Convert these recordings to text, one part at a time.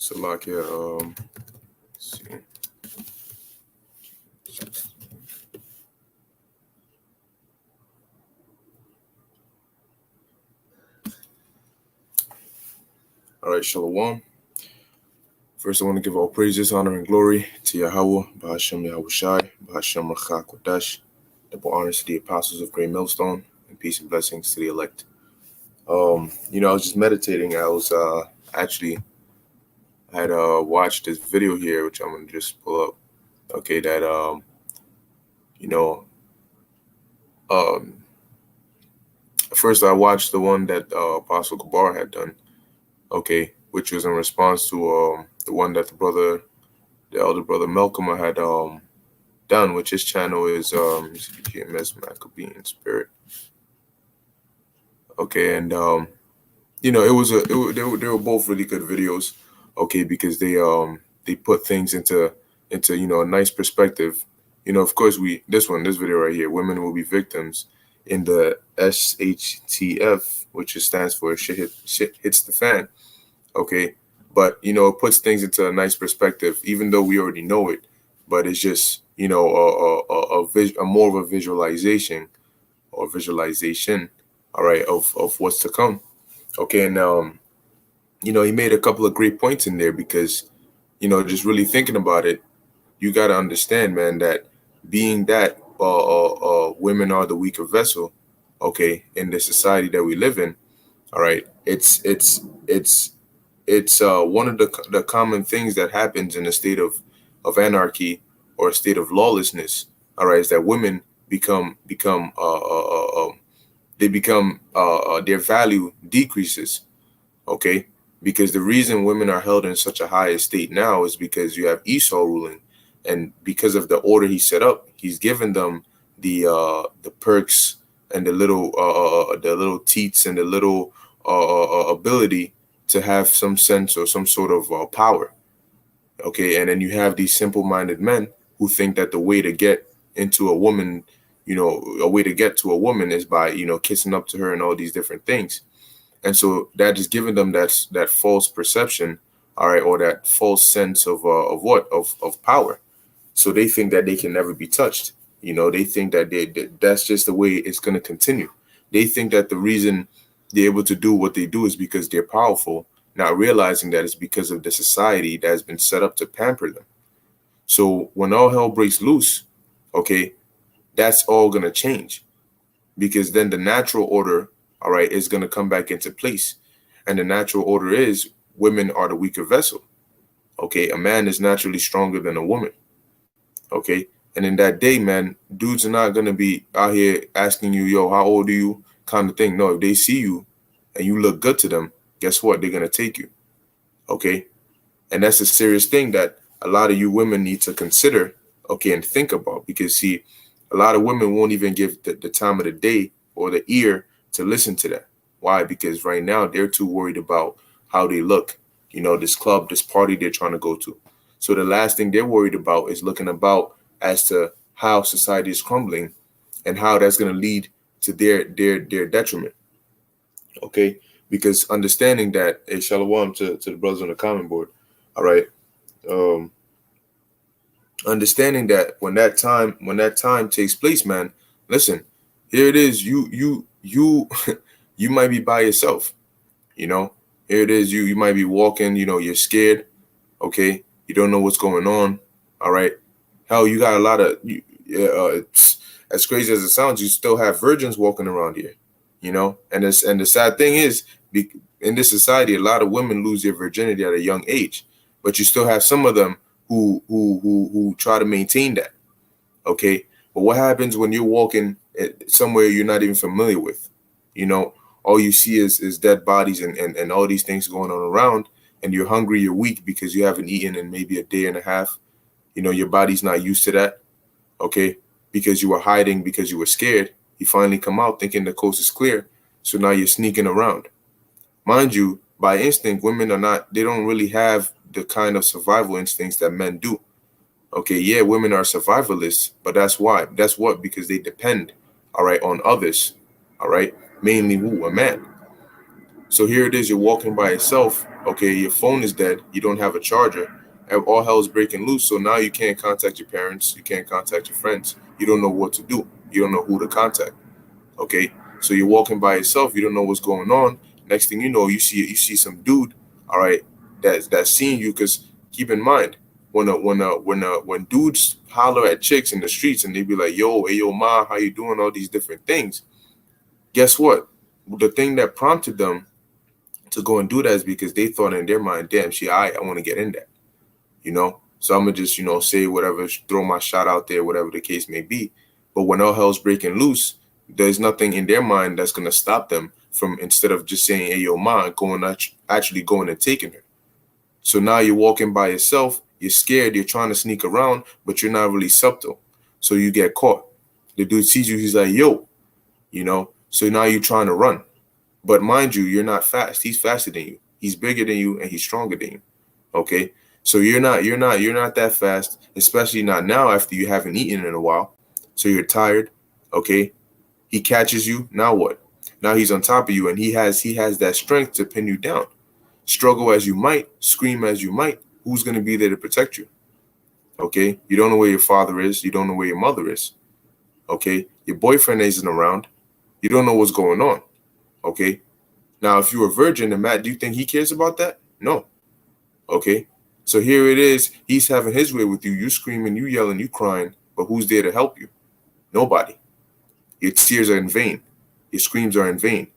So like here, let's see. All right, Shalom. First, I want to give all praises, honor, and glory to Yahweh, Bahashem Yahushai, Bahashem Rachak Kodash, double honors to the apostles of Great Millstone, and peace and blessings to the elect. I was just meditating. I was actually I had watched this video here, which I'm gonna just pull up. Okay, that first I watched the one that Apostle Kabar had done. Okay, which was in response to the one that the elder brother Malcolm had done, which his channel is PMS Maccabean Spirit. Okay, and they were both really good videos. Okay, because they put things into a nice perspective. Of course, this video right here, women will be victims in the SHTF, which stands for shit hits the fan. Okay, but it puts things into a nice perspective, even though we already know it. But it's just a more of a visualization, all right, of what's to come. Okay, and he made a couple of great points in there because just really thinking about it, you got to understand, man, that being that women are the weaker vessel, okay, in the society that we live in, all right, it's one of the common things that happens in a state of anarchy or a state of lawlessness, all right, is that women become their value decreases, okay, because the reason women are held in such a high estate now is because you have Esau ruling, and because of the order he set up, he's given them the perks and the little teats and the little ability to have some sense or some sort of power. Okay, and then you have these simple-minded men who think that the way to get into a woman, a way to get to a woman is by kissing up to her and all these different things. And so that is giving them that false perception, all right, or that false sense of power. So they think that they can never be touched. They think that that's just the way it's going to continue. They think that the reason they're able to do what they do is because they're powerful, not realizing that it's because of the society that has been set up to pamper them. So when all hell breaks loose, okay, that's all going to change, because then the natural order, all right, is going to come back into place. And the natural order is women are the weaker vessel. Okay, a man is naturally stronger than a woman. Okay, and in that day, man, dudes are not going to be out here asking you, yo, how old are you, kind of thing. No, if they see you and you look good to them, guess what? They're going to take you. Okay, and that's a serious thing that a lot of you women need to consider, okay, and think about, because see, a lot of women won't even give the time of the day or the ear to listen to that. Why? Because right now they're too worried about how they look, this club, this party they're trying to go to. So the last thing they're worried about is looking about as to how society is crumbling and how that's going to lead to their detriment. Okay, because understanding that, hey, shalom to the brothers on the comment board. All right, understanding that when that time takes place, man, listen, here it is. You you might be by yourself. Here it is. You might be walking. You're scared. Okay, you don't know what's going on. All right, hell, you got a lot of. As crazy as it sounds, you still have virgins walking around here. And the sad thing is, in this society, a lot of women lose their virginity at a young age, but you still have some of them who try to maintain that. Okay, but what happens when you're walking somewhere you're not even familiar with? All you see is dead bodies and all these things going on around, and you're hungry, you're weak because you haven't eaten in maybe a day and a half. Your body's not used to that. Okay, because you were hiding, because you were scared. You finally come out thinking the coast is clear, so now you're sneaking around. Mind you, by instinct, women they don't really have the kind of survival instincts that men do. Okay, yeah, women are survivalists, but that's why. That's what, because they depend, all right, on others, all right, mainly who? A man. So here it is, you're walking by yourself. Okay, your phone is dead. You don't have a charger. And all hell is breaking loose. So now you can't contact your parents. You can't contact your friends. You don't know what to do. You don't know who to contact. Okay, so you're walking by yourself. You don't know what's going on. Next thing you know, you see some dude. All right, that's seeing you. Because keep in mind, when dudes holler at chicks in the streets and they be like, "Yo, hey, yo, ma, how you doing?" All these different things. Guess what? The thing that prompted them to go and do that is because they thought in their mind, damn, I want to get in that, you know? So I'm going to just, say whatever, throw my shot out there, whatever the case may be. But when all hell's breaking loose, there's nothing in their mind that's going to stop them from, instead of just saying, hey, yo, ma, actually going and taking her. So now you're walking by yourself, you're scared, you're trying to sneak around, but you're not really subtle. So you get caught. The dude sees you, he's like, yo, so now you're trying to run. But mind you, you're not fast. He's faster than you. He's bigger than you and he's stronger than you. Okay? So you're not that fast, especially not now after you haven't eaten in a while. So you're tired. Okay? He catches you. Now what? Now he's on top of you and he has that strength to pin you down. Struggle as you might, scream as you might, who's going to be there to protect you? Okay? You don't know where your father is. You don't know where your mother is. Okay? Your boyfriend isn't around. You don't know what's going on. Okay? Now, if you're a virgin and Matt, do you think he cares about that? No. Okay? So here it is. He's having his way with you. You screaming, you yelling, you crying, but who's there to help you? Nobody. Your tears are in vain. Your screams are in vain.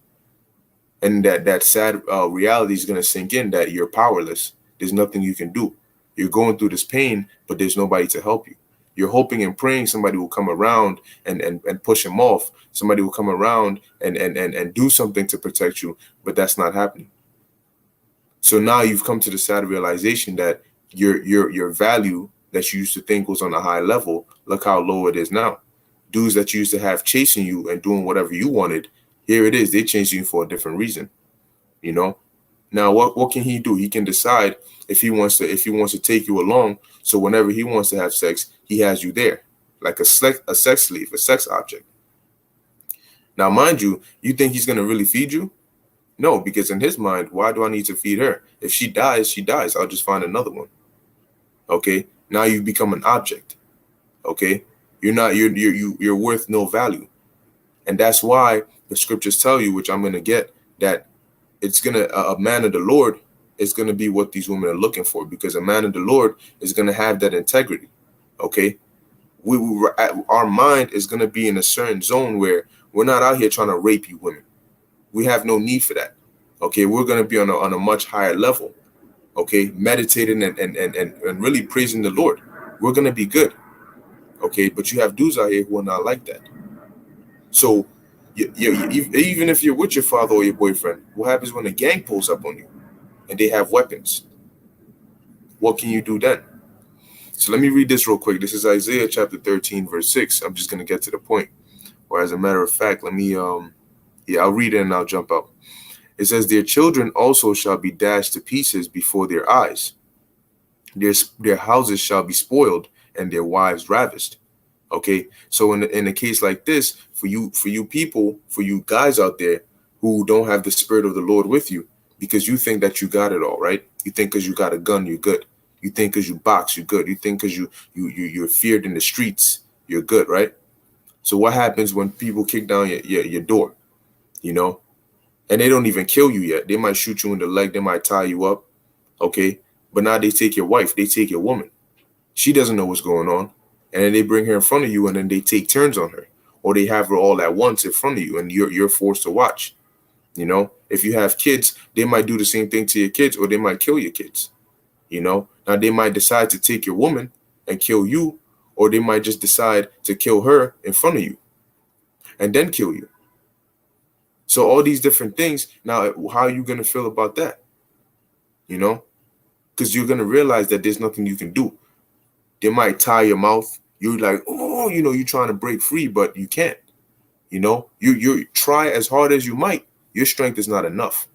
And that sad reality is going to sink in that you're powerless. There's nothing you can do. You're going through this pain, but there's nobody to help you. You're hoping and praying somebody will come around and push him off. Somebody will come around and do something to protect you, but that's not happening. So now you've come to the sad realization that your value that you used to think was on a high level, look how low it is now. Dudes that you used to have chasing you and doing whatever you wanted, here it is. They changed you for a different reason. Now what can he do? He can decide if he wants to take you along. So whenever he wants to have sex, he has you there, like a sex slave, a sex object. Now, mind you, you think he's gonna really feed you? No, because in his mind, why do I need to feed her? If she dies, she dies. I'll just find another one. Okay. Now you become an object. Okay. You're worth no value. And that's why the scriptures tell you, which I'm gonna get, that it's gonna a man of the Lord is gonna be what these women are looking for, because a man of the Lord is gonna have that integrity. Okay. Our mind is gonna be in a certain zone where we're not out here trying to rape you women. We have no need for that. Okay, we're gonna be on a much higher level. Okay, meditating and really praising the Lord. We're gonna be good. Okay, but you have dudes out here who are not like that. So even if you're with your father or your boyfriend, what happens when a gang pulls up on you and they have weapons? What can you do then? So let me read this real quick. This is Isaiah chapter 13, verse 6. I'm just gonna get to the point. Or as a matter of fact, let me I'll read it and I'll jump out. It says, their children also shall be dashed to pieces before their eyes. Their houses shall be spoiled and their wives ravished. Okay, so in a case like this, for you people, for you guys out there who don't have the spirit of the Lord with you, because you think that you got it all, right? You think because you got a gun, you're good. You think because you box, you're good. You think because you're feared in the streets, you're good, right? So what happens when people kick down your door, and they don't even kill you yet? They might shoot you in the leg. They might tie you up. Okay. But now they take your wife. They take your woman. She doesn't know what's going on. And then they bring her in front of you and then they take turns on her, or they have her all at once in front of you and you're forced to watch. If you have kids, they might do the same thing to your kids, or they might kill your kids. Now they might decide to take your woman and kill you, or they might just decide to kill her in front of you and then kill you. So all these different things. Now, how are you going to feel about that? Because you're going to realize that there's nothing you can do. They might tie your mouth. You're like, oh, you're trying to break free, but you can't. You try as hard as you might. Your strength is not enough.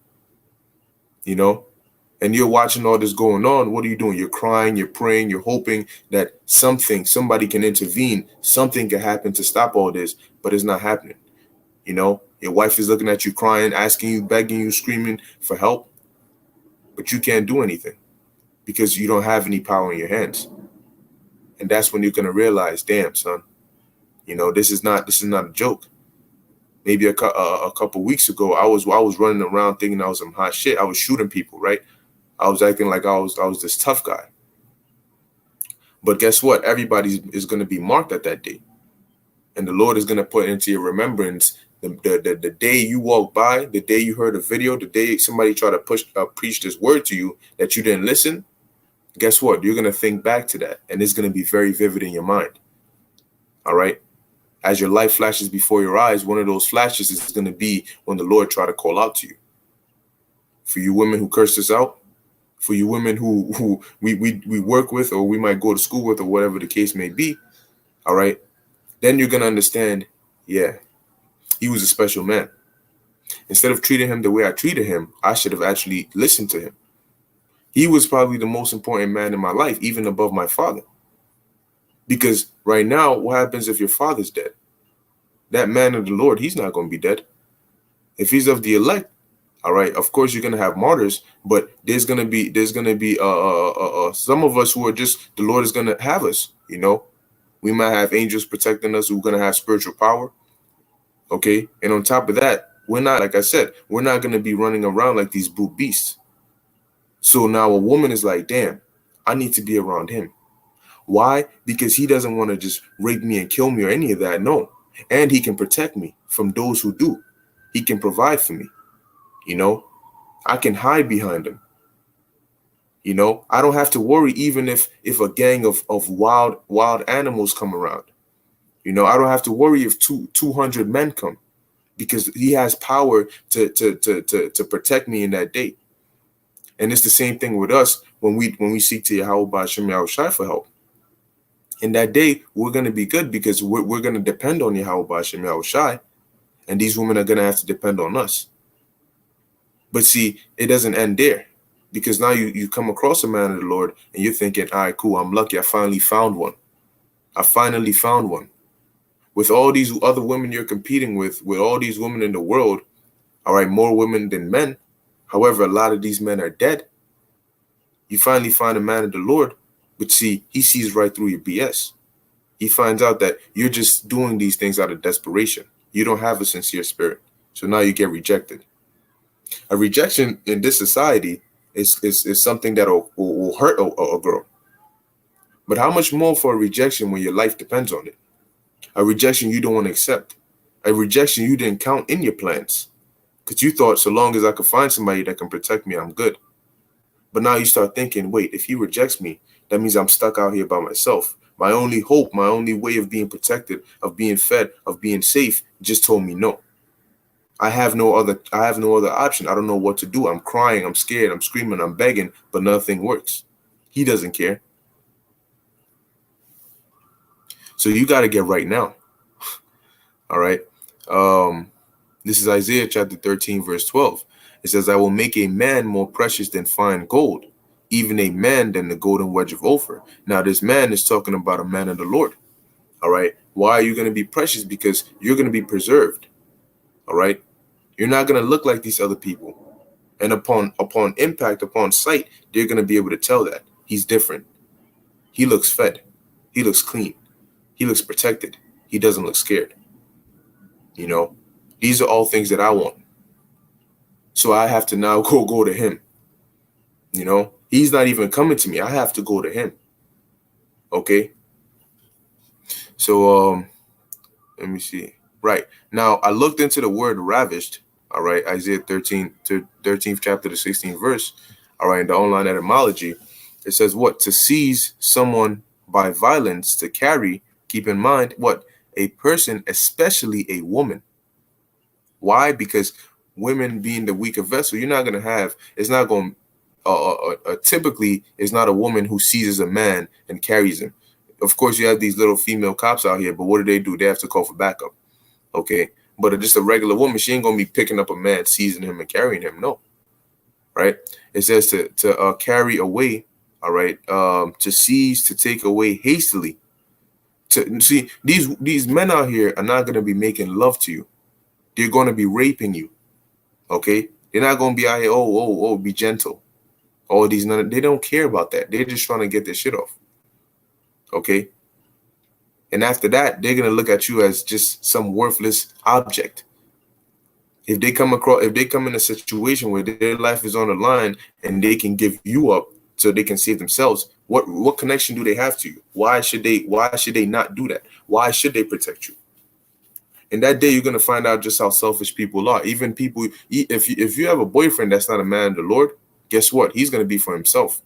And you're watching all this going on. What are you doing? You're crying, you're praying, you're hoping that somebody can intervene, something can happen to stop all this, but it's not happening. Your wife is looking at you crying, asking you, begging you, screaming for help, but you can't do anything because you don't have any power in your hands. And that's when you're gonna realize, damn, son, this is not a joke. Maybe a couple weeks ago, I was running around thinking I was some hot shit. I was shooting people, right? I was acting like I was this tough guy. But guess what? Everybody is going to be marked at that day, and the Lord is going to put into your remembrance the day you walked by, the day you heard a video, the day somebody tried to preach this word to you that you didn't listen. Guess what? You're going to think back to that, and it's going to be very vivid in your mind. All right. As your life flashes before your eyes, one of those flashes is going to be when the Lord try to call out to you. For you women who cursed us out, for you women who we work with, or we might go to school with, or whatever the case may be, all right, then you're going to understand, yeah, he was a special man. Instead of treating him the way I treated him, I should have actually listened to him. He was probably the most important man in my life, even above my father. Because right now, what happens if your father's dead? That man of the Lord, he's not going to be dead. If he's of the elect, all right, of course you're going to have martyrs, but there's going to be some of us who are just, the Lord is going to have us, We might have angels protecting us who are going to have spiritual power, okay? And on top of that, we're not, like I said, we're not going to be running around like these brute beasts. So now a woman is like, damn, I need to be around him. Why? Because he doesn't want to just rape me and kill me or any of that. No. And he can protect me from those who do. He can provide for me. I can hide behind him. I don't have to worry even if a gang of wild animals come around. I don't have to worry if 200 men come, because he has power to protect me in that day. And it's the same thing with us when we seek to Yahweh Ba'ashem Yahushai for help. In that day, we're going to be good because we're going to depend on Yahweh Ba'ashem Yahushai, and these women are going to have to depend on us. But see, it doesn't end there, because now you come across a man of the Lord and you're thinking, all right, cool, I'm lucky. I finally found one. With all these other women you're competing with all these women in the world, all right, more women than men. However, a lot of these men are dead. You finally find a man of the Lord, but see, he sees right through your BS. He finds out that you're just doing these things out of desperation. You don't have a sincere spirit. So now you get rejected. A rejection in this society is something that will hurt a girl. But how much more for a rejection when your life depends on it? A rejection you don't want to accept. A rejection you didn't count in your plans. Because you thought, so long as I could find somebody that can protect me, I'm good. But now you start thinking, wait, if he rejects me, that means I'm stuck out here by myself. My only hope, my only way of being protected, of being fed, of being safe, just told me no. I have no other option. I don't know what to do. I'm crying, I'm scared, I'm screaming, I'm begging, but nothing works. He doesn't care. So you got to get right now. All right. This is Isaiah chapter 13, verse 12. It says, I will make a man more precious than fine gold, even a man than the golden wedge of Ophir. Now, this man is talking about a man of the Lord. All right. Why are you going to be precious? Because you're going to be preserved. All right. You're not going to look like these other people. And upon impact, upon sight, they're going to be able to tell that he's different. He looks fed. He looks clean. He looks protected. He doesn't look scared. These are all things that I want. So I have to now go to him. He's not even coming to me. I have to go to him. Okay. So let me see. Right. Now I looked into the word ravished. All right. Isaiah 13th chapter, the 16th verse. All right. In the online etymology, it says what? To seize someone by violence, to carry, keep in mind what? A person, especially a woman. Why? Because women being the weaker vessel, you're not going to have, it's not going typically it's not a woman who seizes a man and carries him. Of course, you have these little female cops out here, but what do? They have to call for backup. Okay. But just a regular woman, she ain't going to be picking up a man, seizing him and carrying him. No. Right. It says to carry away. All right. To seize, to take away hastily. To see, these men out here are not going to be making love to you. They're going to be raping you. Okay? They're not going to be out here, be gentle. All these, they don't care about that. They're just trying to get their shit off. Okay? And after that, they're going to look at you as just some worthless object. If they come in a situation where their life is on the line and they can give you up so they can save themselves, what connection do they have to you? Why should they not do that? Why should they protect you? And that day, you're going to find out just how selfish people are. Even people, if you have a boyfriend that's not a man of the Lord, guess what? He's going to be for himself.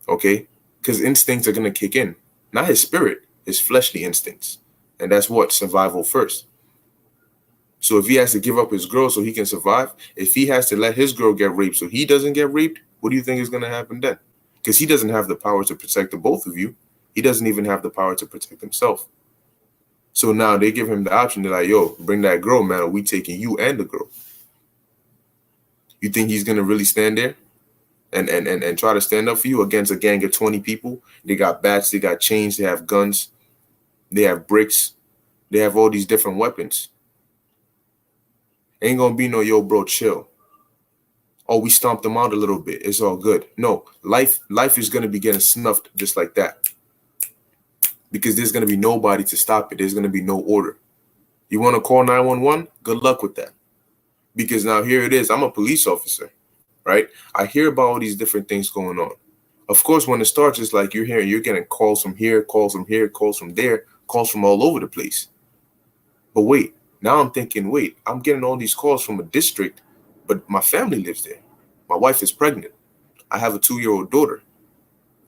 Okay? Because instincts are going to kick in. Not his spirit, his fleshly instincts. And that's what? Survival first. So if he has to give up his girl so he can survive, if he has to let his girl get raped so he doesn't get raped, what do you think is going to happen then? Because he doesn't have the power to protect the both of you. He doesn't even have the power to protect himself. So now they give him the option. They're like, yo, bring that girl, man, or we taking you and the girl. You think he's going to really stand there and try to stand up for you against a gang of 20 people? They got bats, they got chains, they have guns, they have bricks, they have all these different weapons. Ain't going to be no, yo, bro, chill. Oh, we stomped them out a little bit. It's all good. No, life is going to be getting snuffed just like that. Because there's going to be nobody to stop it. There's going to be no order. You want to call 911? Good luck with that. Because now here it is. I'm a police officer, right? I hear about all these different things going on. Of course, when it starts, it's like you're getting calls from here, calls from here, calls from there, calls from all over the place. But wait, now I'm thinking, wait, I'm getting all these calls from a district, but my family lives there. My wife is pregnant. I have a 2-year-old daughter.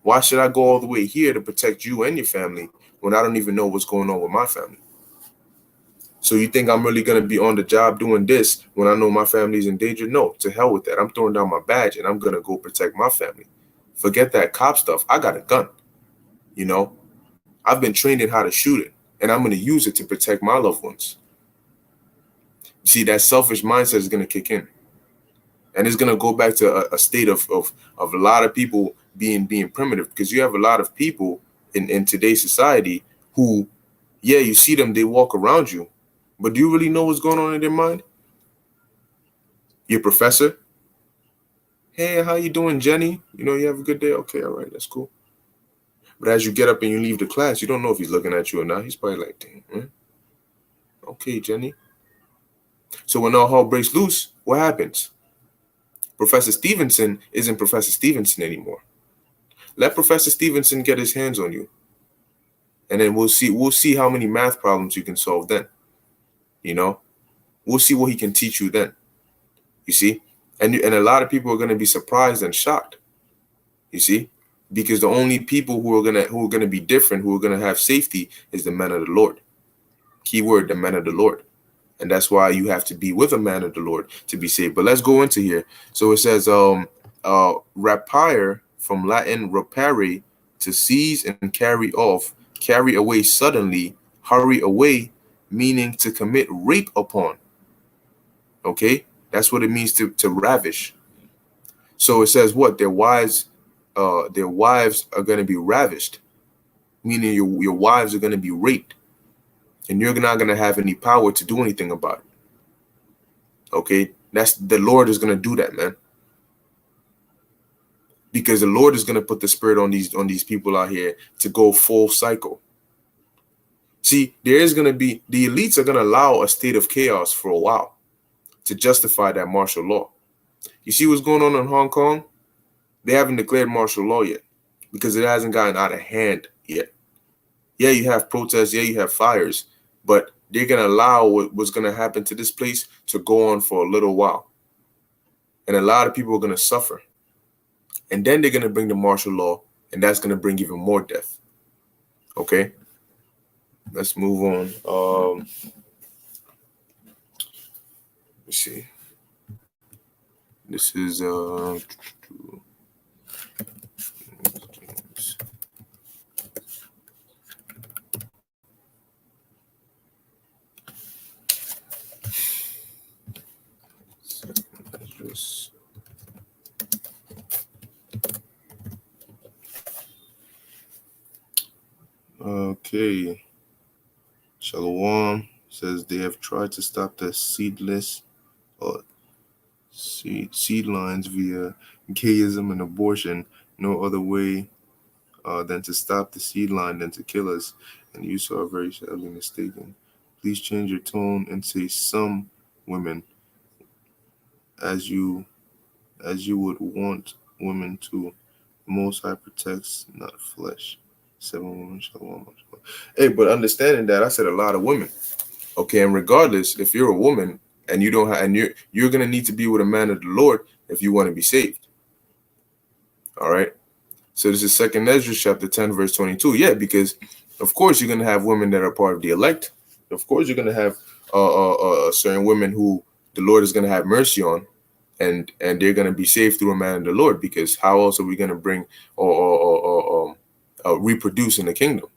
Why should I go all the way here to protect you and your family when I don't even know what's going on with my family? So you think I'm really going to be on the job doing this when I know my family's in danger? No, to hell with that. I'm throwing down my badge and I'm going to go protect my family. Forget that cop stuff. I got a gun. You know, I've been trained in how to shoot it, and I'm going to use it to protect my loved ones. See, that selfish mindset is going to kick in. And it's going to go back to a state of a lot of people being primitive, because you have a lot of people in today's society who, yeah, you see them, they walk around you, but do you really know what's going on in their mind? Your professor, hey, how you doing, Jenny? You know, you have a good day? Okay, all right, that's cool. But as you get up and you leave the class, you don't know if he's looking at you or not. He's probably like, damn, man. Okay, Jenny. So when all hell breaks loose, what happens? Professor Stevenson isn't Professor Stevenson anymore. Let Professor Stevenson get his hands on you. And then we'll see how many math problems you can solve then. You know? We'll see what he can teach you then. You see? And a lot of people are going to be surprised and shocked. You see? Because the only people who are gonna be different, who are gonna have safety, is the men of the Lord. Keyword, the men of the Lord. And that's why you have to be with a man of the Lord to be saved. But let's go into here. So it says rapire, from Latin rapare, to seize and carry off, carry away suddenly, hurry away, meaning to commit rape upon. Okay? That's what it means to ravish. So it says what? Their wives are going to be ravished, meaning your wives are going to be raped, and you're not going to have any power to do anything about it. Okay? That's the Lord is going to do that, man. Because the Lord is going to put the spirit on these people out here to go full cycle. See, there is going to be, the elites are going to allow a state of chaos for a while to justify that martial law. You see what's going on in Hong Kong? They haven't declared martial law yet because it hasn't gotten out of hand yet. Yeah, you have protests. Yeah, you have fires, but they're going to allow what's going to happen to this place to go on for a little while. And a lot of people are going to suffer. And then they're going to bring the martial law, and that's going to bring even more death. Okay? Let's move on. Let's see. This is okay. Shalom. says they have tried to stop the seedless or seed lines via gayism and abortion. No other way than to stop the seed line than to kill us. And you are very sadly mistaken. Please change your tone and say some women as you would want women to. Most High protects, not flesh. 7 women shall want much more. Hey, but understanding that, I said a lot of women. Okay, and regardless, if you're a woman and you don't have, and you're gonna need to be with a man of the Lord if you want to be saved. All right. So this is 2nd Ezra chapter 10, verse 22. Yeah, because of course you're gonna have women that are part of the elect. Of course you're gonna have certain women who the Lord is gonna have mercy on, and they're gonna be saved through a man of the Lord. Because how else are we gonna bring or reproduce in the kingdom?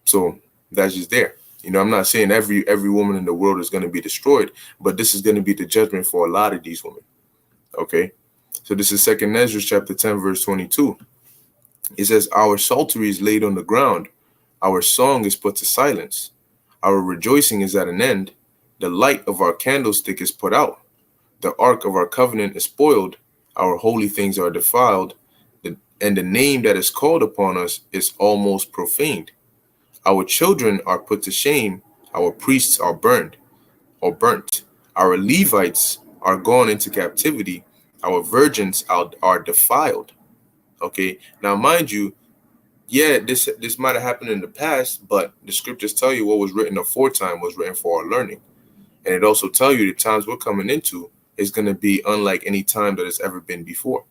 So that's just there. You know, I'm not saying every woman in the world is going to be destroyed, but this is going to be the judgment for a lot of these women. Okay, so this is 2nd Ezra chapter 10, verse 22. It says, our psaltery is laid on the ground, our song is put to silence, our rejoicing is at an end, the light of our candlestick is put out, the ark of our covenant is spoiled, our holy things are defiled, and the name that is called upon us is almost profaned. Our children are put to shame. Our priests are burnt. Our Levites are gone into captivity. Our virgins are defiled. Okay. Now, mind you, yeah, this might have happened in the past, but the scriptures tell you what was written aforetime was written for our learning. And it also tell you the times we're coming into is going to be unlike any time that has ever been before.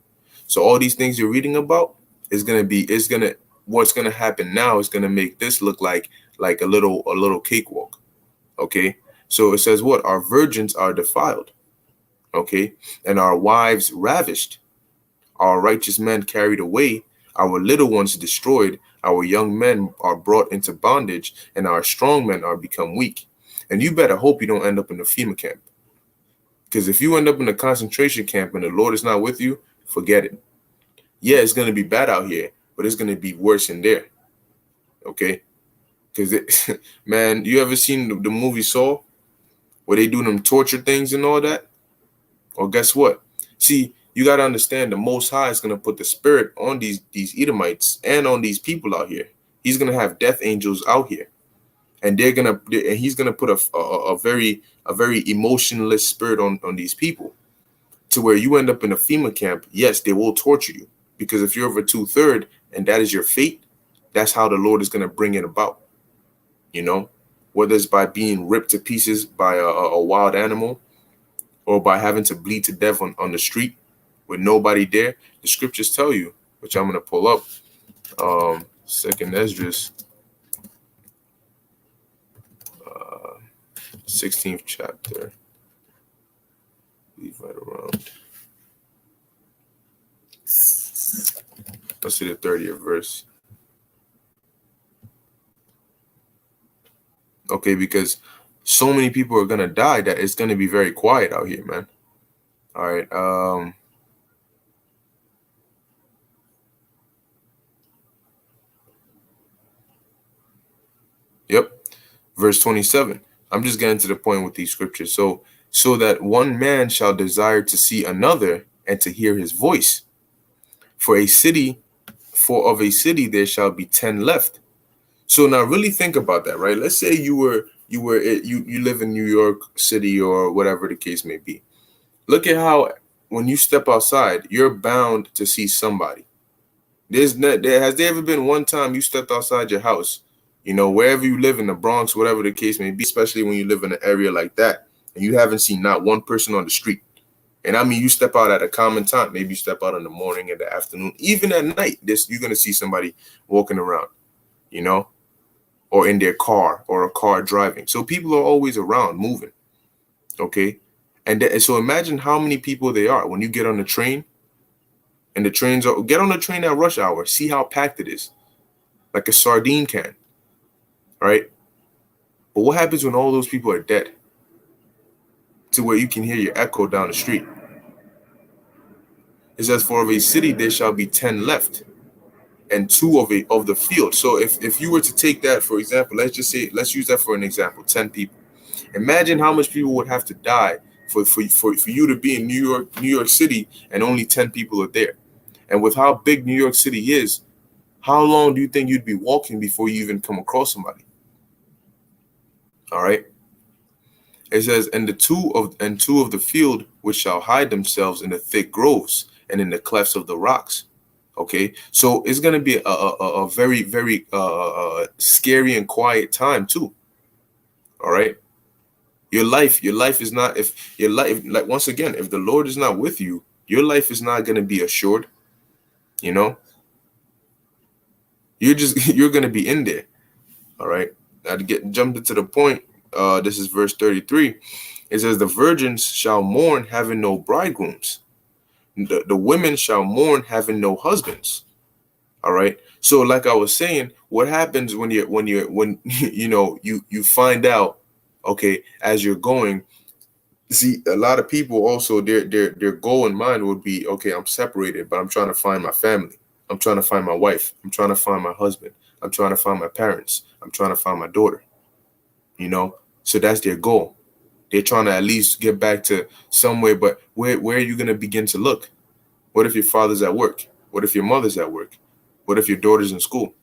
So all these things you're reading about what's going to happen now is going to make this look like a little cakewalk. Okay. So it says what? Our virgins are defiled. Okay. And our wives ravished, our righteous men carried away, our little ones destroyed, our young men are brought into bondage, and our strong men are become weak. And you better hope you don't end up in the FEMA camp. Because if you end up in a concentration camp and the Lord is not with you, forget it. Yeah, it's going to be bad out here, but it's going to be worse in there. Okay. Because, man, you ever seen the movie Saw, where they do them torture things and all that? Well, guess what? See, you got to understand the Most High is going to put the spirit on these Edomites and on these people out here. He's going to have death angels out here, and he's going to put a very emotionless spirit on these people, to where you end up in a FEMA camp. Yes, they will torture you, because if you're over 2/3 and that is your fate, that's how the Lord is going to bring it about. You know, whether it's by being ripped to pieces by a wild animal, or by having to bleed to death on the street with nobody there. The scriptures tell you, which I'm going to pull up, 2nd Ezra, 16th chapter, leave right around. Let's see the 30th verse. Okay, because so many people are gonna die that it's gonna be very quiet out here, man. All right. Yep. Verse 27. I'm just getting to the point with these scriptures. So that one man shall desire to see another and to hear his voice. For of a city there shall be 10 left. So now really think about that, right? Let's say you live in New York City or whatever the case may be. Look at how when you step outside, you're bound to see somebody. Has there ever been one time you stepped outside your house, wherever you live in the Bronx, whatever the case may be, especially when you live in an area like that, and you haven't seen not one person on the street? And I mean, you step out at a common time, maybe you step out in the morning, in the afternoon, even at night, you're going to see somebody walking around, or in their car, or a car driving. So people are always around moving. Okay. And so imagine how many people they are when you get on the train, and get on the train at rush hour, see how packed it is, like a sardine can. Right. But what happens when all those people are dead, to where you can hear your echo down the street? It says, for of a city there shall be 10 left, and 2 of the field. So if you were to take that, for example, let's use that for an example, 10 people. Imagine how much people would have to die for you to be in New York City, and only 10 people are there. And with how big New York City is, how long do you think you'd be walking before you even come across somebody? All right. It says, and two of the field which shall hide themselves in the thick groves and in the clefts of the rocks. Okay, so it's gonna be a very, very scary and quiet time too. All right. Your life is not, if your life, like, once again, if the Lord is not with you, your life is not going to be assured. You know, you're going to be in there. All right. Now to get jumped into the point, this is verse 33. It says, the virgins shall mourn, having no bridegrooms. The women shall mourn, having no husbands. All right. So like I was saying, what happens when you find out, okay, as you're going. See, a lot of people also, their goal in mind would be, okay, I'm separated, but I'm trying to find my family. I'm trying to find my wife. I'm trying to find my husband. I'm trying to find my parents. I'm trying to find my daughter. So that's their goal. They're trying to at least get back to somewhere, but where are you going to begin to look? What if your father's at work? What if your mother's at work? What if your daughter's in school?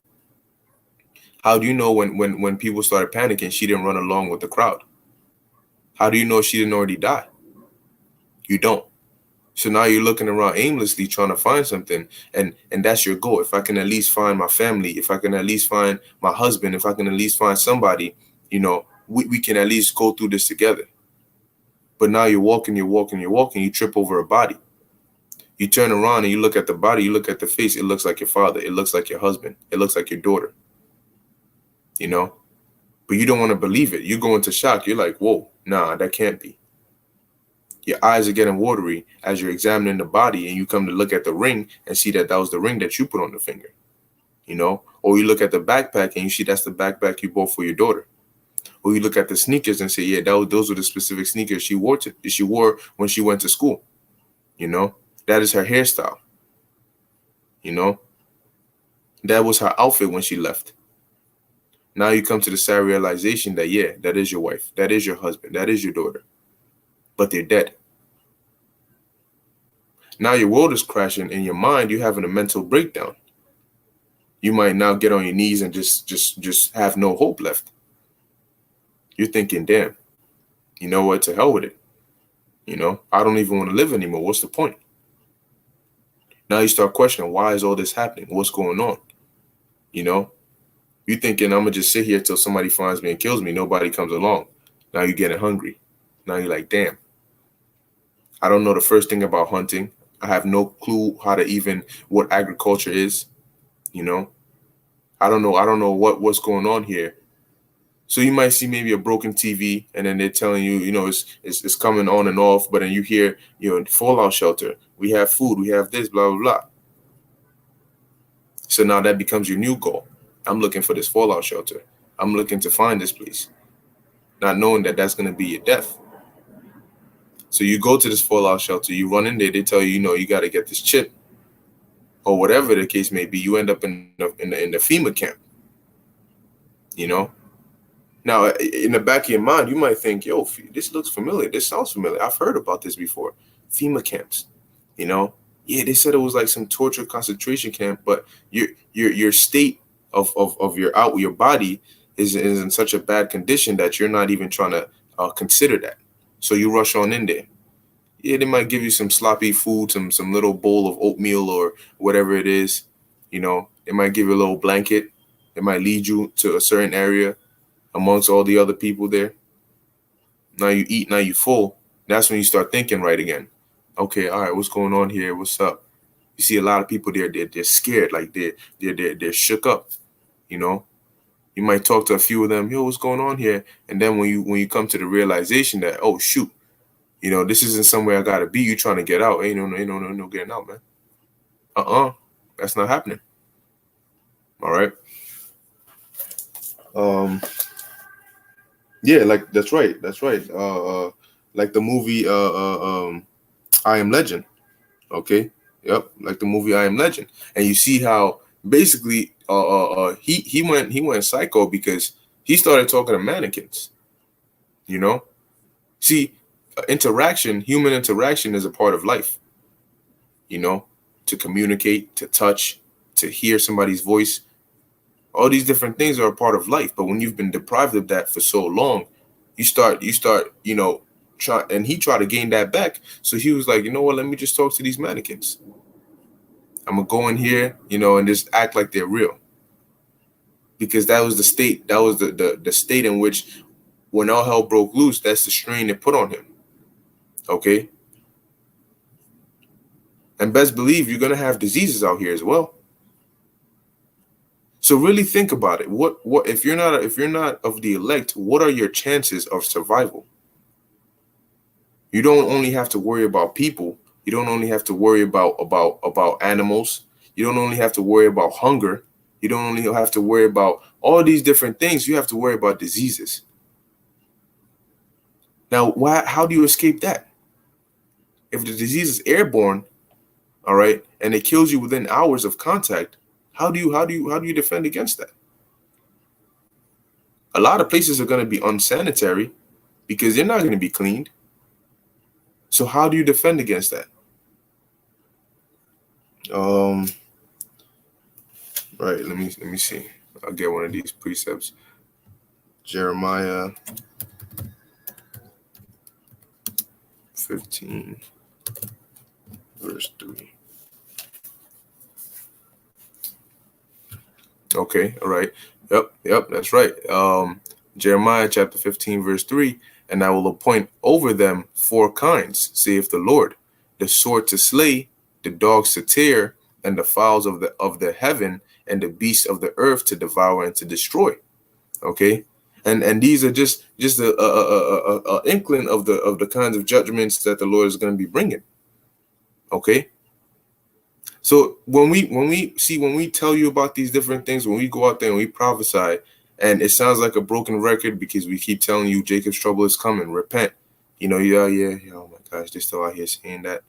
How do you know when people started panicking, she didn't run along with the crowd? How do you know she didn't already die? You don't. So now you're looking around aimlessly trying to find something, and that's your goal. If I can at least find my family, if I can at least find my husband, if I can at least find somebody, we can at least go through this together. But now you're walking, you trip over a body. You turn around and you look at the body, you look at the face, it looks like your father, it looks like your husband, it looks like your daughter. But you don't want to believe it. You go into shock. You're like, whoa, nah, that can't be. Your eyes are getting watery as you're examining the body, and you come to look at the ring and see that was the ring that you put on the finger, or you look at the backpack and you see that's the backpack you bought for your daughter, or you look at the sneakers and say, yeah, those were the specific sneakers she wore when she went to school. That is her hairstyle. That was her outfit when she left. Now you come to the sad realization that, yeah, that is your wife, that is your husband, that is your daughter, but they're dead. Now your world is crashing. In your mind, you're having a mental breakdown. You might now get on your knees and just have no hope left. You're thinking, damn, you know what, to hell with it. I don't even want to live anymore. What's the point? Now you start questioning, why is all this happening? What's going on? You're thinking, I'm going to just sit here till somebody finds me and kills me. Nobody comes along. Now you're getting hungry. Now you're like, damn, I don't know the first thing about hunting. I have no clue what agriculture is. I don't know what's going on here. So you might see maybe a broken TV, and then they're telling you, it's coming on and off, but then you hear, fallout shelter. We have food. We have this, blah, blah, blah. So now that becomes your new goal. I'm looking for this fallout shelter. I'm looking to find this place, not knowing that that's going to be your death. So you go to this fallout shelter, you run in there, they tell you, you got to get this chip, or whatever the case may be. You end up in the FEMA camp. Now in the back of your mind, you might think, yo, this looks familiar. This sounds familiar. I've heard about this before. FEMA camps, yeah, they said it was like some torture concentration camp, but your state of your body is in such a bad condition that you're not even trying to consider that. So you rush on in there. Yeah, they might give you some sloppy food, some little bowl of oatmeal or whatever it is. They might give you a little blanket. They might lead you to a certain area amongst all the other people there. Now you eat, now you full. That's when you start thinking right again. Okay, all right, what's going on here? What's up? You see a lot of people there, they're scared, like they're shook up. You might talk to a few of them, yo, what's going on here? And then when you come to the realization that, oh shoot, this isn't somewhere I gotta be. You trying to get out? Ain't no getting out, man. That's not happening. All right. Yeah, like that's right. Like the movie I Am Legend. Okay. Yep, like the movie I Am Legend. And you see how basically he went psycho because he started talking to mannequins. You know, see, human interaction is a part of life. You know, to communicate, to touch, to hear somebody's voice. All these different things are a part of life. But when you've been deprived of that for so long, you start, try, and he tried to gain that back. So he was like, you know what, let me just talk to these mannequins. I'm gonna go in here, and just act like they're real. Because that was the state, that was the state in which when all hell broke loose, that's the strain it put on him. Okay. And best believe you're gonna have diseases out here as well. So really think about it. What if you're not of the elect, what are your chances of survival? You don't only have to worry about people. You don't only have to worry about animals. You don't only have to worry about hunger. You don't only have to worry about all these different things. You have to worry about diseases. Now, how do you escape that? If the disease is airborne, all right, and it kills you within hours of contact, how do you defend against that? A lot of places are going to be unsanitary because they're not going to be cleaned. So how do you defend against that? Right, let me see. I'll get one of these precepts. Jeremiah 15 verse 3. Okay, all right. Yep, that's right. Jeremiah chapter 15 verse 3, and I will appoint over them 4 kinds, saith the Lord: the sword to slay, the dogs to tear, and the fowls of the heaven, and the beasts of the earth to devour and to destroy. Okay, and these are just a inkling of the kinds of judgments that the Lord is going to be bringing. Okay. So when we tell you about these different things, when we go out there and we prophesy, and it sounds like a broken record because we keep telling you Jacob's trouble is coming, repent. Yeah. Oh my gosh, they're still out here saying that.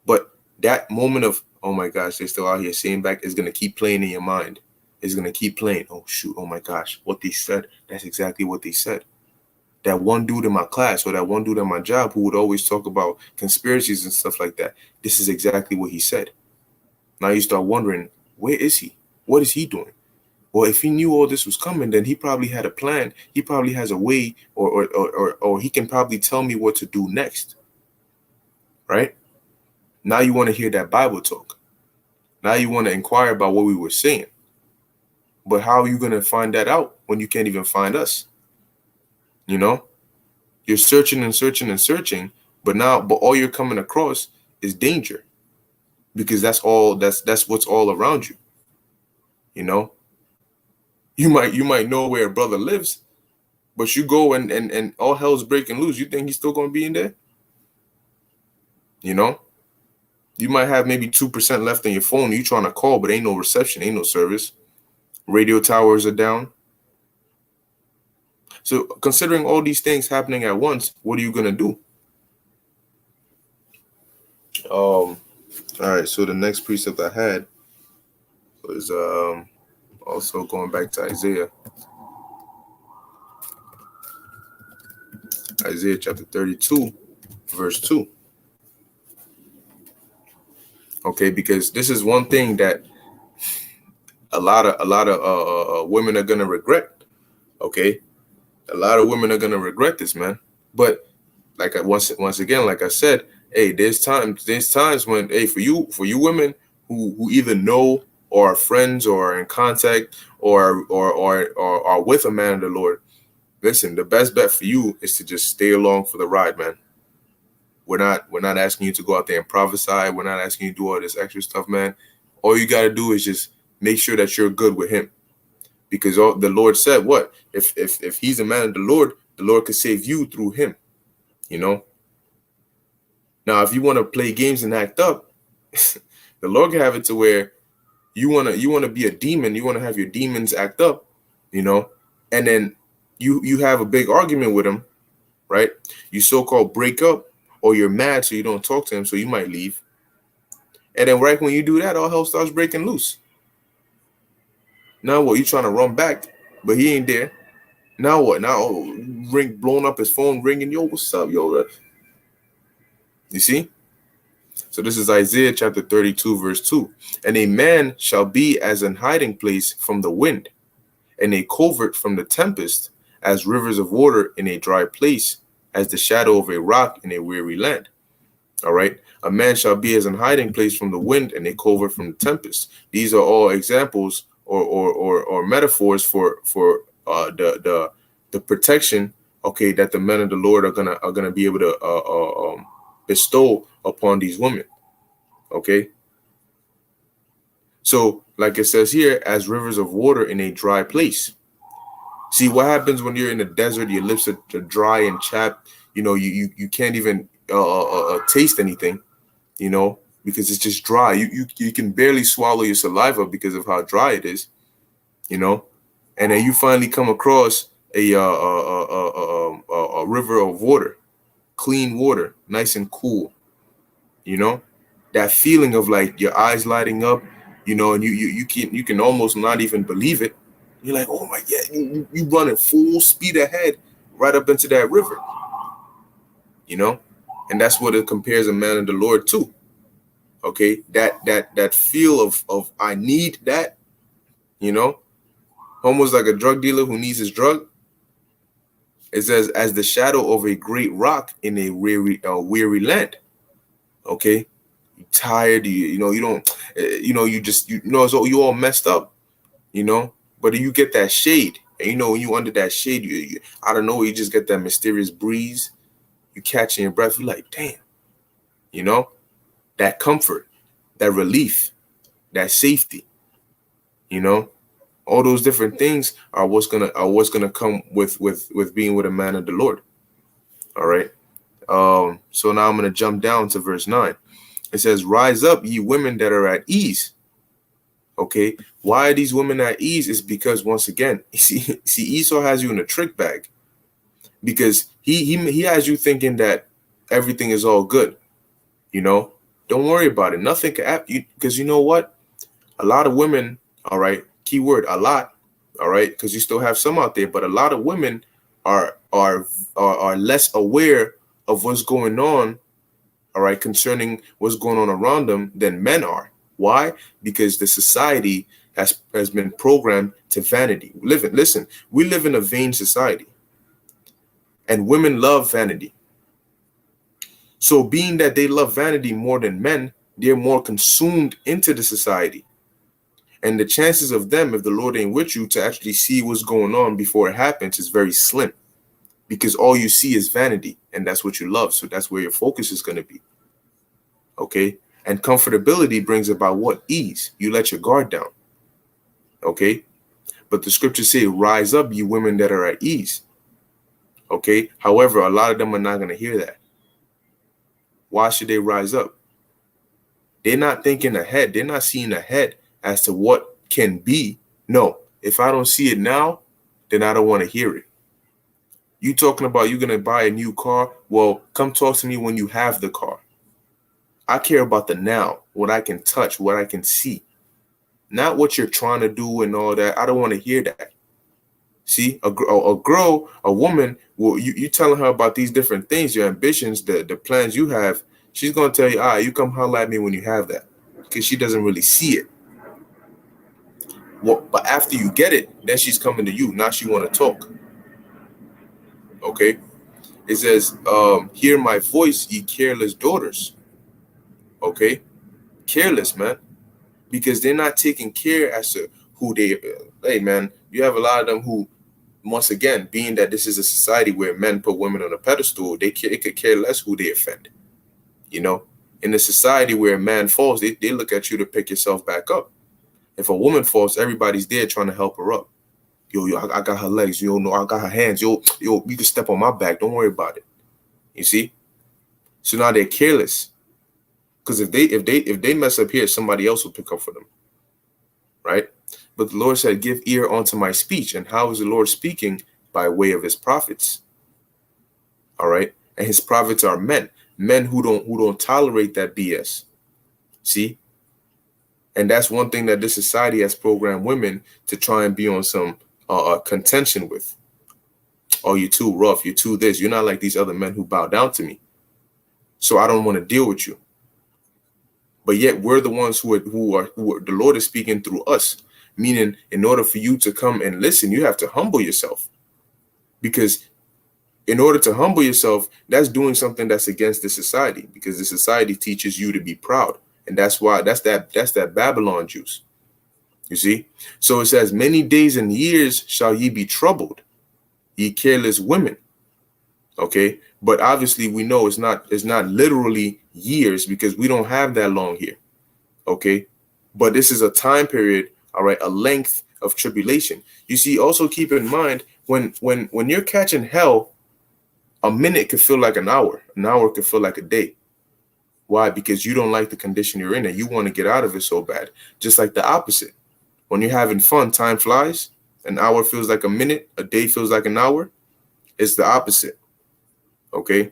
But that moment of, oh my gosh, they're still out here saying back, is going to keep playing in your mind. It's going to keep playing. Oh shoot, oh my gosh, what they said, that's exactly what they said. That one dude in my class or that one dude at my job who would always talk about conspiracies and stuff like that, this is exactly what he said. Now you start wondering, where is he? What is he doing? Well, if he knew all this was coming, then he probably had a plan. He probably has a way, or he can probably tell me what to do next. Right? Now you want to hear that Bible talk. Now you want to inquire about what we were saying. But how are you going to find that out when you can't even find us? You're searching and searching and searching, but all you're coming across is danger. Because that's what's all around you. You might know where a brother lives, but you go and all hell's breaking loose. You think he's still gonna be in there? You might have maybe 2% left on your phone. You trying to call, but ain't no reception, ain't no service. Radio towers are down. So considering all these things happening at once, what are you gonna do? All right, so the next precept I had was also going back to Isaiah chapter 32 verse 2. Okay, because this is one thing that a lot of women are gonna regret. Okay, a lot of women are gonna regret this, man. But once again, like I said, hey, there's times when, hey, for you women who either know or are friends or are in contact or are with a man of the Lord, listen, the best bet for you is to just stay along for the ride, man. We're not asking you to go out there and prophesy. We're not asking you to do all this extra stuff, man. All you got to do is just make sure that you're good with him. Because the Lord said, what? If he's a man of the Lord could save you through him. Now, if you want to play games and act up, the Lord can have it to where you want to be a demon. You want to have your demons act up, and then you have a big argument with him, right? You so-called break up, or you're mad, so you don't talk to him, so you might leave. And then right when you do that, all hell starts breaking loose. Now what? You trying to run back, but he ain't there. Now what? Now ring blowing up his phone, ringing. Yo, what's up, yo? You see? So this is Isaiah chapter 32, verse 2. And a man shall be as an hiding place from the wind, and a covert from the tempest, as rivers of water in a dry place, as the shadow of a rock in a weary land. All right. A man shall be as an hiding place from the wind, and a covert from the tempest. These are all examples or metaphors for the protection, okay, that the men of the Lord are gonna be able to bestow upon these women. Okay. So, like it says here, as rivers of water in a dry place. See what happens when you're in the desert, your lips are dry and chapped. You know, you can't even taste anything, you know, because it's just dry. You can barely swallow your saliva because of how dry it is, you know. And then you finally come across a river of water, clean water, nice and cool, you know. That feeling of like your eyes lighting up, you know, and you can almost not even believe it. You're like, oh my God, you running full speed ahead right up into that river, you know, and that's what it compares a man of the Lord to. Okay, that feel of I need that, you know, almost like a drug dealer who needs his drug. It says, as the shadow of a great rock in a weary land. Okay, you tired, you know, you don't, you know, you know, so you all messed up, you know, but you get that shade, and you know, when you under that shade, you I don't know, you just get that mysterious breeze. You catching your breath. You're like, damn, you know, that comfort, that relief, that safety, you know, all those different things are what's gonna come with being with a man of the Lord. All right. So now I'm gonna jump down to verse 9. It says, rise up, ye women that are at ease. Okay, why are these women at ease? Is because once again, see Esau has you in a trick bag, because he has you thinking that everything is all good. You know, don't worry about it. Nothing can happen, because you know what? A lot of women, all right, keyword a lot, all right, because you still have some out there, but a lot of women are less aware of what's going on, all right, concerning what's going on around them than men are. Why? Because the society has been programmed to vanity. Listen, we live in a vain society, and women love vanity. So being that they love vanity more than men, they're more consumed into the society. And the chances of them, if the Lord ain't with you, to actually see what's going on before it happens is very slim, because all you see is vanity, and that's what you love. So that's where your focus is going to be. Okay. And comfortability brings about what? Ease. You let your guard down. Okay. But the scriptures say, rise up, you women that are at ease. Okay. However, a lot of them are not going to hear that. Why should they rise up? They're not thinking ahead. They're not seeing ahead as to what can be. No, if I don't see it now, then I don't want to hear it. You talking about you're going to buy a new car? Well, come talk to me when you have the car. I care about the now, what I can touch, what I can see, not what you're trying to do and all that. I don't want to hear that. See, a girl, a woman, well, you telling her about these different things, your ambitions, the plans you have. She's going to tell you, you come holler at me when you have that, because she doesn't really see it. Well, but after you get it, then she's coming to you. Now she want to talk. Okay. It says, hear my voice, ye careless daughters. Okay. Careless, man. Because they're not taking care as to who they, hey, man, you have a lot of them who, once again, being that this is a society where men put women on a pedestal, it could care less who they offend. You know, in a society where a man falls, they look at you to pick yourself back up. If a woman falls, everybody's there trying to help her up. Yo, I got her legs. Yo, no, I got her hands. Yo, you can step on my back. Don't worry about it. You see? So now they're careless. Because if they mess up here, somebody else will pick up for them. Right? But the Lord said, give ear unto my speech. And how is the Lord speaking? By way of his prophets. All right. And his prophets are men who don't tolerate that BS. See? And that's one thing that this society has programmed women to try and be on some contention with. Oh, you're too rough. You're too this. You're not like these other men who bow down to me. So I don't want to deal with you. But yet we're the ones who are the Lord is speaking through us. Meaning, in order for you to come and listen, you have to humble yourself. Because in order to humble yourself, that's doing something that's against the society. Because the society teaches you to be proud. And that's why that's that Babylon juice. You see? So it says, many days and years shall ye be troubled, ye careless women. Okay, but obviously we know it's not literally years, because we don't have that long here. Okay, but this is a time period, all right, a length of tribulation. You see, also keep in mind, when you're catching hell, a minute could feel like an hour could feel like a day. Why? Because you don't like the condition you're in and you want to get out of it so bad. Just like the opposite. When you're having fun, time flies. An hour feels like a minute. A day feels like an hour. It's the opposite. Okay?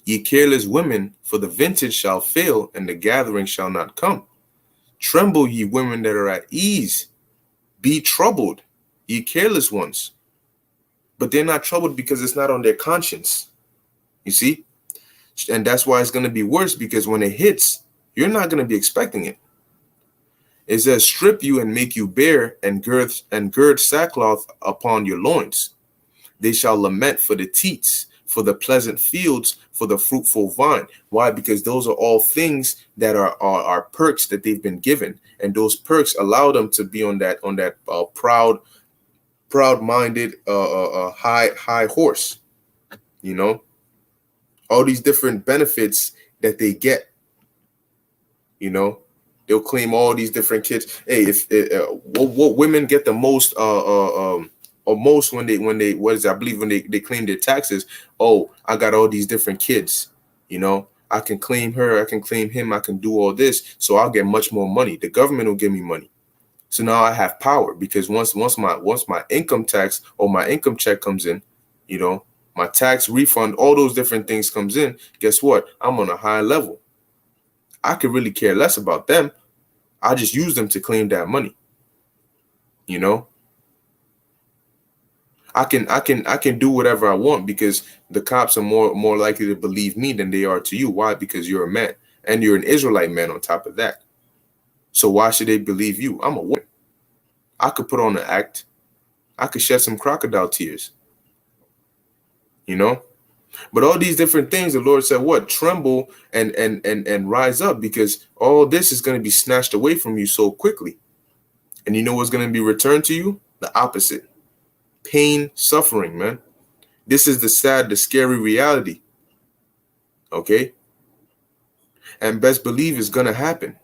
Ye careless women, for the vintage shall fail, and the gathering shall not come. Tremble, ye women that are at ease. Be troubled, ye careless ones. But they're not troubled because it's not on their conscience. You see? And that's why it's going to be worse, because when it hits, you're not going to be expecting it. It says, strip you and make you bare, and gird sackcloth upon your loins. They shall lament for the teats, for the pleasant fields, for the fruitful vine. Why? Because those are all things that are perks that they've been given, and those perks allow them to be on that proud-minded high horse. You know, all these different benefits that they get. You know, they'll claim all these different kids. Hey, if what women get the most or most when they what is it? I believe when they claim their taxes. Oh, I got all these different kids. You know, I can claim her, I can claim him, I can do all this, so I'll get much more money. The government will give me money. So now I have power, because once my income tax or my income check comes in, you know, my tax refund, all those different things comes in. Guess what? I'm on a high level. I could really care less about them. I just use them to claim that money. You know, I can do whatever I want, because the cops are more likely to believe me than they are to you. Why? Because you're a man, and you're an Israelite man on top of that. So why should they believe you? I'm a woman. I could put on an act. I could shed some crocodile tears. You know? But all these different things, the Lord said, what? Tremble and rise up, because all this is going to be snatched away from you so quickly. And you know what's going to be returned to you? The opposite. Pain, suffering, man. This is the sad, the scary reality. Okay? And best believe it's going to happen.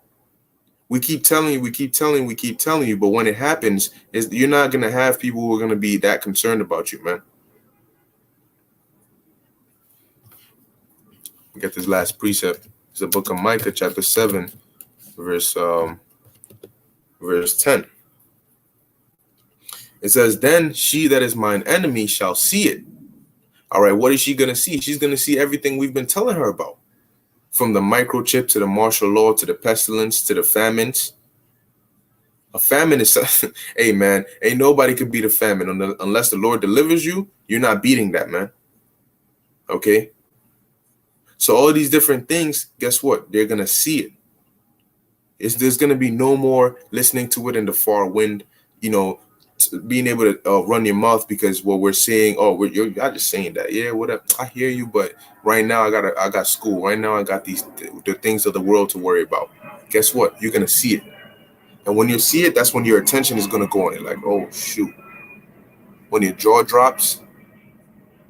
We keep telling you, but when it happens, you're not going to have people who are going to be that concerned about you, man. We got this last precept. It's the book of Micah, chapter 7, verse 10. It says, then she that is mine enemy shall see it. All right, what is she going to see? She's going to see everything we've been telling her about. From the microchip to the martial law to the pestilence to the famines. A famine is, hey man, ain't nobody could beat a famine unless the Lord delivers you. You're not beating that, man. Okay? So all these different things, guess what? They're going to see it. There's going to be no more listening to it in the far wind, you know, being able to run your mouth because what we're saying, you're just saying that. Yeah, whatever. I hear you, but right now I got school. Right now I got the things of the world to worry about. Guess what? You're going to see it. And when you see it, that's when your attention is going to go on it. Like, oh, shoot. When your jaw drops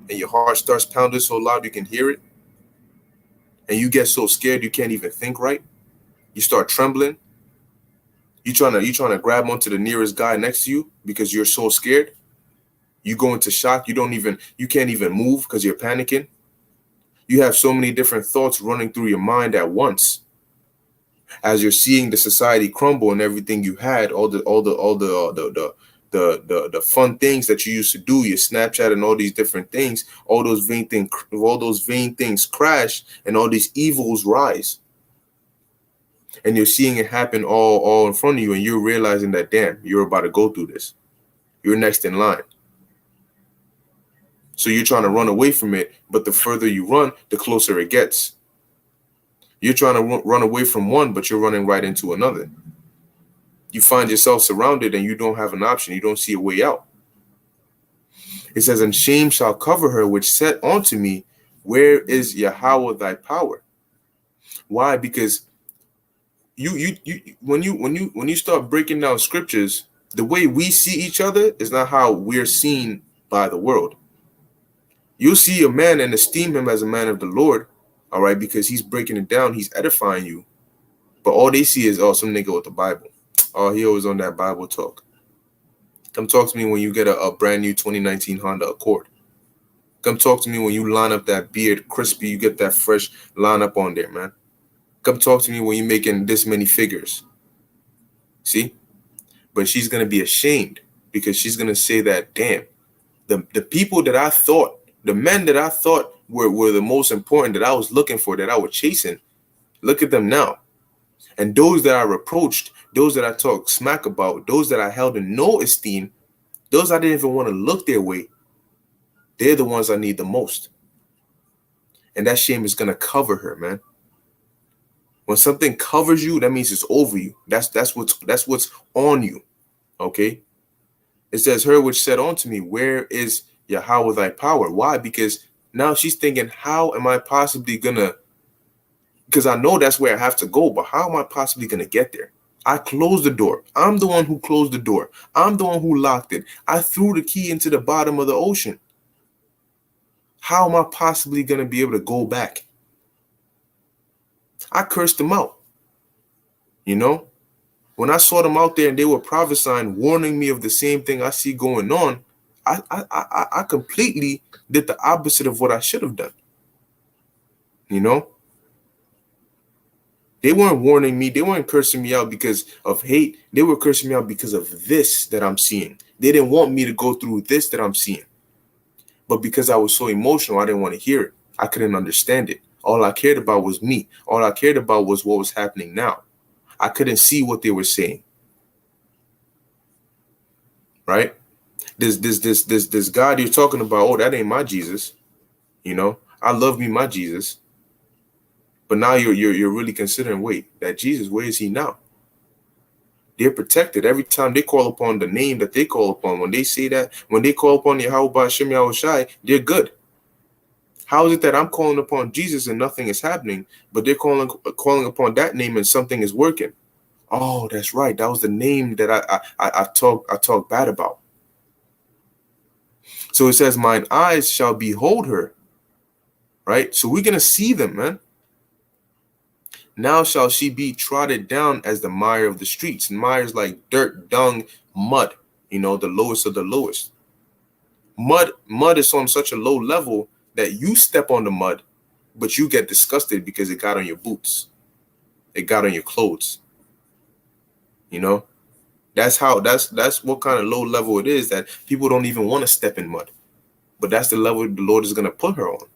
and your heart starts pounding so loud you can hear it, and you get so scared you can't even think right. You start trembling. You trying to grab onto the nearest guy next to you because you're so scared. You go into shock. You can't even move because you're panicking. You have so many different thoughts running through your mind at once. As you're seeing the society crumble and everything you had, all the fun things that you used to do, your Snapchat and all these different things, all those vain things crash and all these evils rise. And you're seeing it happen all in front of you, and you're realizing that, damn, you're about to go through this. You're next in line. So you're trying to run away from it, but the further you run, the closer it gets. You're trying to run away from one, but you're running right into another. You find yourself surrounded and you don't have an option. You don't see a way out. It says, and shame shall cover her, which said unto me, where is Yahweh thy power? Why? Because when you start breaking down scriptures, the way we see each other is not how we're seen by the world. You'll see a man and esteem him as a man of the Lord, all right, because he's breaking it down, he's edifying you. But all they see is, oh, some nigga with the Bible. Oh, he always on that Bible talk. Come talk to me when you get a brand new 2019 Honda Accord. Come talk to me when you line up that beard crispy, you get that fresh lineup on there, man. Come talk to me when you're making this many figures. See? But she's going to be ashamed because she's going to say that, damn, the people that I thought, the men that I thought were the most important, that I was looking for, that I was chasing, look at them now. And those that I reproached, those that I talked smack about, those that I held in no esteem, those I didn't even want to look their way, they're the ones I need the most. And that shame is going to cover her, man. When something covers you, that means it's over you. That's what's on you. Okay? It says, her which said unto me, where is Yahweh thy power? Why? Because now she's thinking, how am I possibly gonna, because I know that's where I have to go, but how am I possibly gonna get there? I closed the door. I'm the one who closed the door. I'm the one who locked it. I threw the key into the bottom of the ocean. How am I possibly gonna be able to go back? I cursed them out. You know, when I saw them out there and they were prophesying, warning me of the same thing I see going on, I completely did the opposite of what I should have done. You know, they weren't warning me. They weren't cursing me out because of hate. They were cursing me out because of this that I'm seeing. They didn't want me to go through this that I'm seeing. But because I was so emotional, I didn't want to hear it. I couldn't understand it. All I cared about was me. All I cared about was what was happening now. I couldn't see what they were saying. Right? This God you're talking about, oh, that ain't my Jesus. You know, I love me my Jesus. But now you're really considering, wait, that Jesus, where is he now? They're protected every time they call upon the name that they call upon. When they say that, when they call upon Yahweh Ba'Shem Yahushai, they're good. How is it that I'm calling upon Jesus and nothing is happening, but they're calling upon that name and something is working? Oh, that's right. That was the name that I talk bad about. So it says, mine eyes shall behold her. Right? So we're gonna see them, man. Now shall she be trodden down as the mire of the streets. And mire is like dirt, dung, mud. You know, the lowest of the lowest. Mud is on such a low level that you step on the mud, but you get disgusted because it got on your boots. It got on your clothes. You know, that's what kind of low level it is, that people don't even want to step in mud. But that's the level the Lord is going to put her on.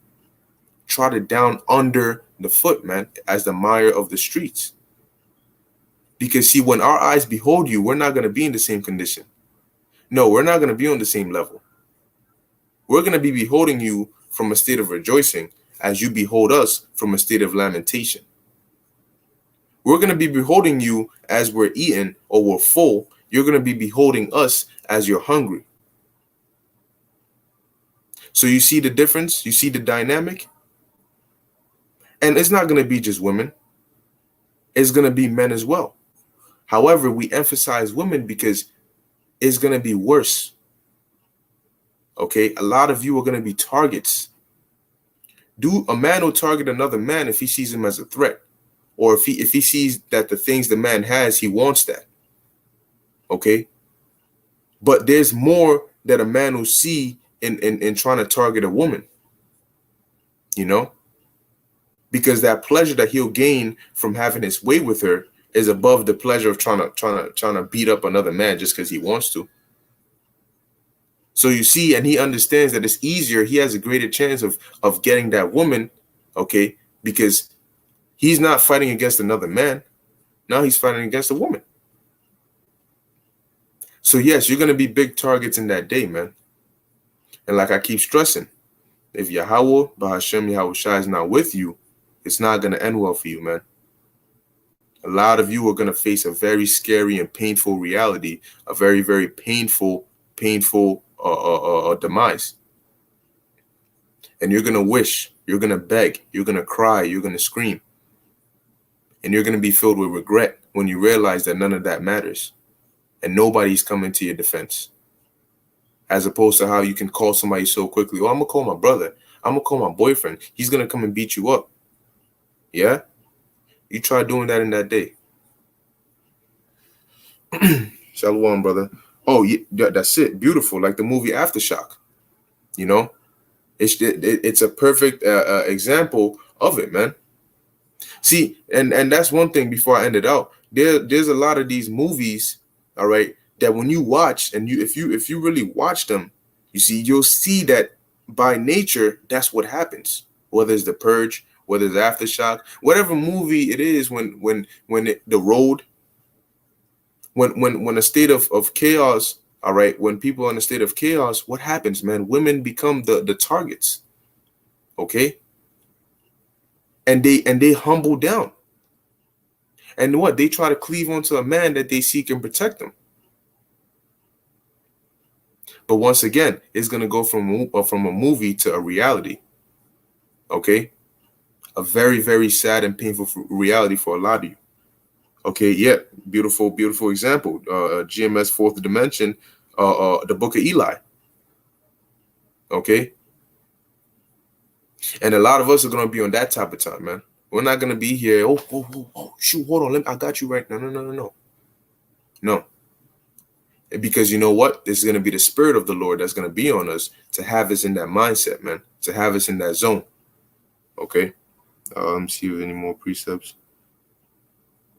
Trotted down under the foot, man, as the mire of the streets. Because see, when our eyes behold you, we're not going to be in the same condition. No, we're not going to be on the same level. We're going to be beholding you from a state of rejoicing as you behold us from a state of lamentation. We're going to be beholding you as we're eating or we're full. You're going to be beholding us as you're hungry. So you see the difference? You see the dynamic? And it's not going to be just women. It's going to be men as well. However, we emphasize women because it's going to be worse. Okay, a lot of you are going to be targets. A man will target another man if he sees him as a threat, or if he sees that the things the man has, he wants that. Okay, but there's more that a man will see in trying to target a woman. You know, because that pleasure that he'll gain from having his way with her is above the pleasure of trying to beat up another man just because he wants to. So you see, and he understands that it's easier. He has a greater chance of getting that woman, okay, because he's not fighting against another man. Now he's fighting against a woman. So yes, you're gonna be big targets in that day, man. And like I keep stressing, if Yahweh, Bahashem Yahweh Shai is not with you, it's not gonna end well for you, man. A lot of you are gonna face a very scary and painful reality, a very, very painful demise. And you're gonna wish, you're gonna beg, you're gonna cry, you're gonna scream, and you're gonna be filled with regret when you realize that none of that matters, and nobody's coming to your defense. As opposed to how you can call somebody so quickly. Oh, I'm gonna call my brother. I'm gonna call my boyfriend. He's gonna come and beat you up. Yeah, you try doing that in that day. Shalom, brother. Oh, yeah, that's it. Beautiful, like the movie Aftershock. You know, it's a perfect example of it, man. See, and that's one thing. Before I end it out, there's a lot of these movies, all right, that when you watch and if you really watch them, you'll see that by nature that's what happens. Whether it's The Purge, whether it's Aftershock, whatever movie it is, The Road, when a state of chaos, all right, when people are in a state of chaos, what happens, man? Women become the targets, okay, and they humble down, and what they try to cleave onto a man that they seek and protect them. But once again, it's gonna go from a movie to a reality, okay, a very, very sad and painful reality for a lot of you. Okay, yeah, beautiful example. GMS Fourth Dimension, the Book of Eli. Okay, and a lot of us are gonna be on that type of time, man. We're not gonna be here. Oh, shoot, hold on, I got you right. No. Because you know what? This is gonna be the Spirit of the Lord that's gonna be on us to have us in that mindset, man. To have us in that zone. Okay. Let me see if any more precepts.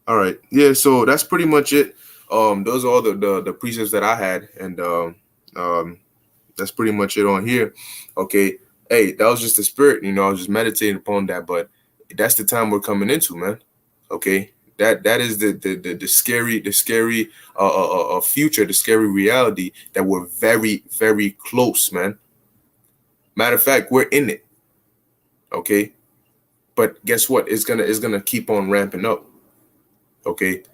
All right, yeah. So that's pretty much it. Those are all the precepts that I had, and that's pretty much it on here. Okay. Hey, that was just the spirit, I was just meditating upon that, but that's the time we're coming into, man. Okay. That is the scary future, the scary reality that we're very, very close, man. Matter of fact, we're in it. Okay. But guess what? It's gonna keep on ramping up. Okay.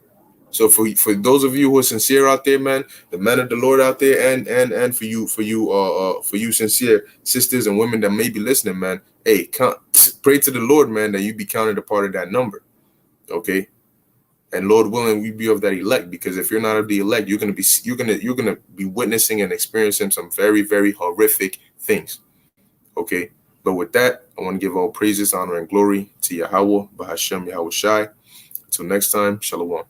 So for those of you who are sincere out there, man, the men of the Lord out there, and for you sincere sisters and women that may be listening, man, hey, pray to the Lord, man, that you be counted a part of that number. Okay. And Lord willing, we be of that elect, because if you're not of the elect, you're gonna be witnessing and experiencing some very, very horrific things. Okay. But with that, I want to give all praises, honor, and glory to Yahweh, Bahashem Yahweh Shai. Until next time, Shalom.